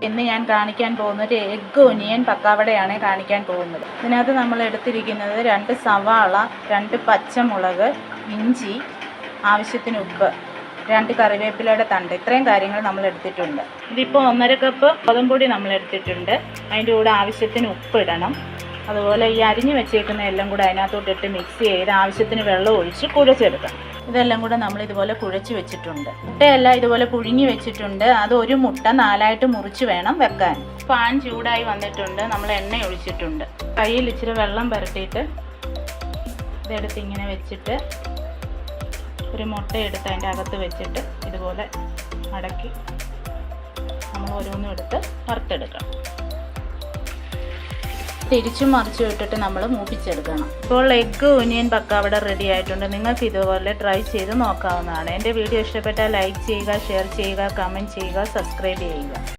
ഇന്ന് ഞാൻ കാണിക്കാൻ പോകുന്നത് എഗ്ഗ് ഒനിയൻ പക്കാവടയാണ് കാണിക്കാൻ പോകുന്നത്. ഇതിനകത്ത് നമ്മൾ എടുത്തിരിക്കുന്നത് 2 സവാള, 2 പച്ചമുളക്, ഇഞ്ചി, ആവശ്യത്തിന് ഉപ്പ്, 2 കറിവേപ്പിലയുടെ തണ്ട്, ഇത്രയും കാര്യങ്ങൾ നമ്മൾ എടുത്തിട്ടുണ്ട്. ഇതിപ്പോൾ 1.5 കപ്പ് ഗോതമ്പൊടി നമ്മൾ എടുത്തിട്ടുണ്ട്. അതിൻ്റെ കൂടെ ആവശ്യത്തിന് ഉപ്പ് ഇടണം. അതുപോലെ ഈ അരിഞ്ഞു വെച്ചേക്കുന്ന എല്ലാം കൂടെ അതിനകത്തോട്ടിട്ട് മിക്സ് ചെയ്ത് ആവശ്യത്തിന് വെള്ളം ഒഴിച്ച് കുഴച്ചെടുക്കണം. ഇതെല്ലാം കൂടെ നമ്മൾ ഇതുപോലെ കുഴച്ച് വെച്ചിട്ടുണ്ട്. മുട്ടയെല്ലാം ഇതുപോലെ പുഴുങ്ങി വെച്ചിട്ടുണ്ട്. അത് ഒരു മുട്ട 4ആയിട്ട് മുറിച്ച് വേണം വെക്കാൻ. പാൻ ചൂടായി വന്നിട്ടുണ്ട്. നമ്മൾ എണ്ണ ഒഴിച്ചിട്ടുണ്ട്. കയ്യിൽ ഇച്ചിരി വെള്ളം പുരട്ടിയിട്ട് ഇതെടുത്ത് ഇങ്ങനെ വെച്ചിട്ട് ഒരു മുട്ട എടുത്ത് അതിൻ്റെ അകത്ത് വെച്ചിട്ട് ഇതുപോലെ മടക്കി നമ്മൾ ഓരോന്നും എടുത്ത് വറുത്തെടുക്കണം. തിരിച്ചും മറിച്ചും ഇട്ടിട്ട് നമ്മൾ മൂപ്പിച്ചെടുക്കണം. ഇപ്പോൾ എഗ്ഗ് ഒനിയൻ പക്കാവട റെഡി ആയിട്ടുണ്ട്. നിങ്ങൾക്ക് ഇതുപോലെ ട്രൈ ചെയ്ത് നോക്കാവുന്നതാണ്. എൻ്റെ വീഡിയോ ഇഷ്ടപ്പെട്ടാൽ ലൈക്ക് ചെയ്യുക, ഷെയർ ചെയ്യുക, കമൻറ്റ് ചെയ്യുക, സബ്സ്ക്രൈബ് ചെയ്യുക.